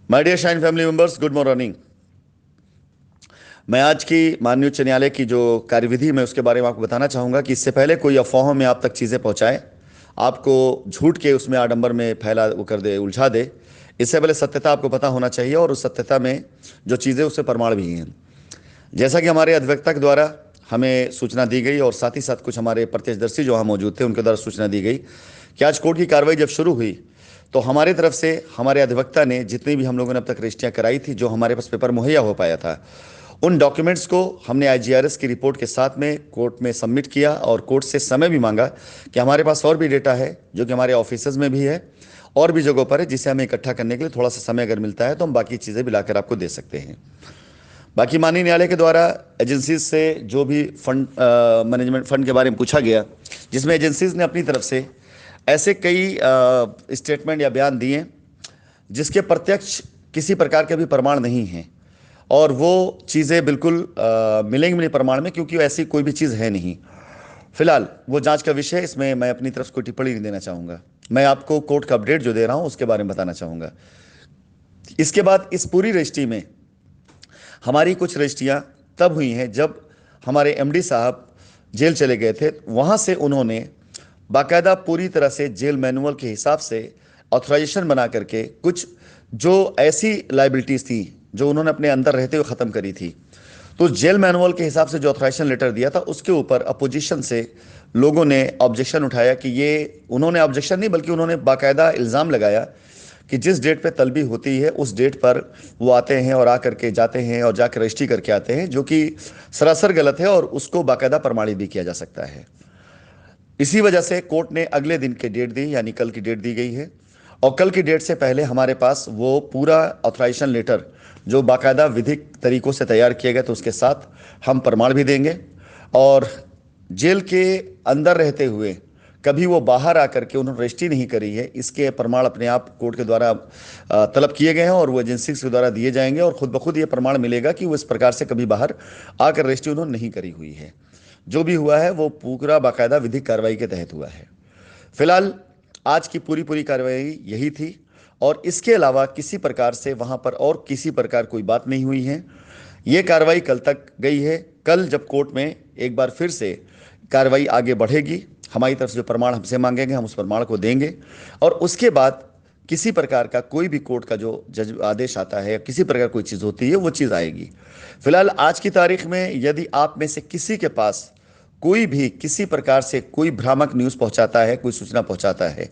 My dear shine family members, good morning. मैं आज की माननीय उच्च न्यायालय की जो कार्यविधि में उसके बारे में आपको बताना चाहूँगा कि इससे पहले कोई अफवाहों में आप तक चीज़ें पहुँचाए, आपको झूठ के उसमें आडंबर में फैला वो कर दे, उलझा दे। इससे पहले सत्यता आपको पता होना चाहिए और उस सत्यता में जो चीज़ें उससे प्रमाण भी हैं। जैसा कि हमारे अधिवक्ता द्वारा हमें सूचना दी गई और साथ ही साथ कुछ हमारे प्रत्यक्षदर्शी जो वहाँ मौजूद थे उनके द्वारा सूचना दी गई कि आज कोर्ट की कार्रवाई जब शुरू हुई तो हमारे तरफ से हमारे अधिवक्ता ने जितनी भी हम लोगों ने अब तक रजिस्ट्रियाँ कराई थी, जो हमारे पास पेपर मुहैया हो पाया था, उन डॉक्यूमेंट्स को हमने आईजीआरएस की रिपोर्ट के साथ में कोर्ट में सबमिट किया और कोर्ट से समय भी मांगा कि हमारे पास और भी डेटा है जो कि हमारे ऑफिसेज में भी है और भी जगहों पर है, जिसे हमें इकट्ठा करने के लिए थोड़ा सा समय अगर मिलता है तो हम बाकी चीज़ें भी लाकर आपको दे सकते हैं। बाकी माननीय न्यायालय के द्वारा एजेंसीज से जो भी फंड मैनेजमेंट फंड के बारे में पूछा गया, जिसमें एजेंसीज ने अपनी तरफ से ऐसे कई स्टेटमेंट या बयान दिए जिसके प्रत्यक्ष किसी प्रकार के भी प्रमाण नहीं हैं और वो चीज़ें बिल्कुल मिलेंगी नहीं प्रमाण में, क्योंकि ऐसी कोई भी चीज़ है नहीं। फिलहाल वो जांच का विषय, इसमें मैं अपनी तरफ से कोई टिप्पणी नहीं देना चाहूँगा। मैं आपको कोर्ट का अपडेट जो दे रहा हूँ उसके बारे में बताना चाहूँगा। इसके बाद इस पूरी रजिस्ट्री में हमारी कुछ रजिस्ट्रियाँ तब हुई हैं जब हमारे एमडी साहब जेल चले गए थे। वहाँ से उन्होंने बाकायदा पूरी तरह से जेल मैनुअल के हिसाब से ऑथराइजेशन बना करके कुछ जो ऐसी लाइबिलिटीज़ थी जो उन्होंने अपने अंदर रहते हुए ख़त्म करी थी, तो जेल मैनुअल के हिसाब से जो ऑथराइजेशन लेटर दिया था उसके ऊपर अपोजिशन से लोगों ने ऑब्जेक्शन उठाया कि ये, उन्होंने ऑब्जेक्शन नहीं बल्कि उन्होंने बाकायदा इल्ज़ाम लगाया कि जिस डेट पे तलबी होती है उस डेट पर वो आते हैं और आकर के जाते हैं और जाकर रजिस्ट्री करके आते हैं, जो कि सरासर गलत है और उसको बाकायदा प्रमाणित भी किया जा सकता है। इसी वजह से कोर्ट ने अगले दिन की डेट दी, यानी कल की डेट दी गई है और कल की डेट से पहले हमारे पास वो पूरा ऑथराइजेशन लेटर जो बाकायदा विधिक तरीकों से तैयार किया गया तो उसके साथ हम प्रमाण भी देंगे और जेल के अंदर रहते हुए कभी वो बाहर आकर के उन्होंने रजिस्ट्री नहीं करी है, इसके प्रमाण अपने आप कोर्ट के द्वारा तलब किए गए हैं और वो एजेंसी के द्वारा दिए जाएंगे और खुद ब खुद ये प्रमाण मिलेगा कि वो इस प्रकार से कभी बाहर आकर रजिस्ट्री उन्होंने नहीं करी हुई है। जो भी हुआ है वो पूरा बाकायदा विधिक कार्रवाई के तहत हुआ है। फिलहाल आज की पूरी पूरी कार्रवाई यही थी और इसके अलावा किसी प्रकार से वहां पर और किसी प्रकार कोई बात नहीं हुई है। ये कार्रवाई कल तक गई है। कल जब कोर्ट में एक बार फिर से कार्रवाई आगे बढ़ेगी, हमारी तरफ से जो प्रमाण हमसे मांगेंगे हम उस प्रमाण को देंगे और उसके बाद किसी प्रकार का कोई भी कोर्ट का जो जज आदेश आता है या किसी प्रकार कोई चीज़ होती है वो चीज़ आएगी। फिलहाल आज की तारीख में यदि आप में से किसी के पास कोई भी किसी प्रकार से कोई भ्रामक न्यूज़ पहुंचाता है, कोई सूचना पहुंचाता है,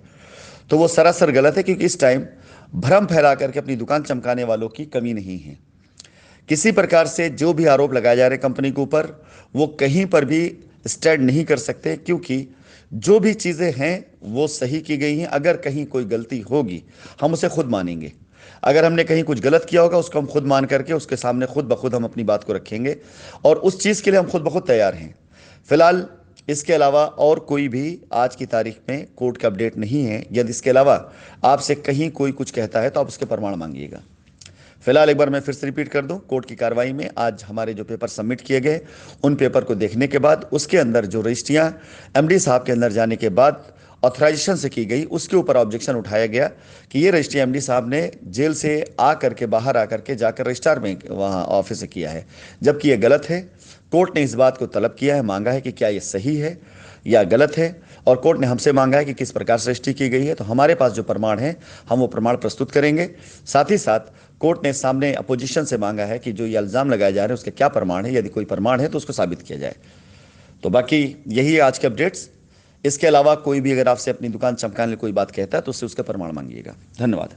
तो वो सरासर गलत है, क्योंकि इस टाइम भ्रम फैला करके अपनी दुकान चमकाने वालों की कमी नहीं है। किसी प्रकार से जो भी आरोप लगाए जा रहे हैं कंपनी के ऊपर, वो कहीं पर भी स्टैंड नहीं कर सकते, क्योंकि जो भी चीज़ें हैं वो सही की गई हैं। अगर कहीं कोई गलती होगी हम उसे खुद मानेंगे। अगर हमने कहीं कुछ गलत किया होगा उसको हम खुद मान करके उसके सामने खुद ब खुद हम अपनी बात को रखेंगे और उस चीज़ के लिए हम खुद ब खुद तैयार हैं। फिलहाल इसके अलावा और कोई भी आज की तारीख में कोर्ट का अपडेट नहीं है। यदि इसके अलावा आपसे कहीं कोई कुछ कहता है तो आप उसके प्रमाण मांगिएगा। फिलहाल एक बार मैं फिर से रिपीट कर दूं, कोर्ट की कार्रवाई में आज हमारे जो पेपर सबमिट किए गए उन पेपर को देखने के बाद उसके अंदर जो रजिस्ट्रियां एमडी साहब के अंदर जाने के बाद ऑथराइजेशन से की गई उसके ऊपर ऑब्जेक्शन उठाया गया कि ये रजिस्ट्री एमडी साहब ने जेल से आ करके बाहर आकर के जाकर रजिस्ट्रार में वहाँ ऑफिस से किया है, जबकि ये गलत है। कोर्ट ने इस बात को तलब किया है, मांगा है कि क्या ये सही है या गलत है और कोर्ट ने हमसे मांगा है कि किस प्रकार से रजिस्ट्री की गई है। तो हमारे पास जो प्रमाण है हम वो प्रमाण प्रस्तुत करेंगे। साथ ही साथ कोर्ट ने सामने अपोजिशन से मांगा है कि जो ये इल्ज़ाम लगाए जा रहे हैं उसके क्या प्रमाण है, यदि कोई प्रमाण है तो उसको साबित किया जाए। तो बाकी यही है आज के अपडेट्स। इसके अलावा कोई भी अगर आपसे अपनी दुकान चमकाने कोई बात कहता है तो उससे उसका प्रमाण मांगिएगा। धन्यवाद।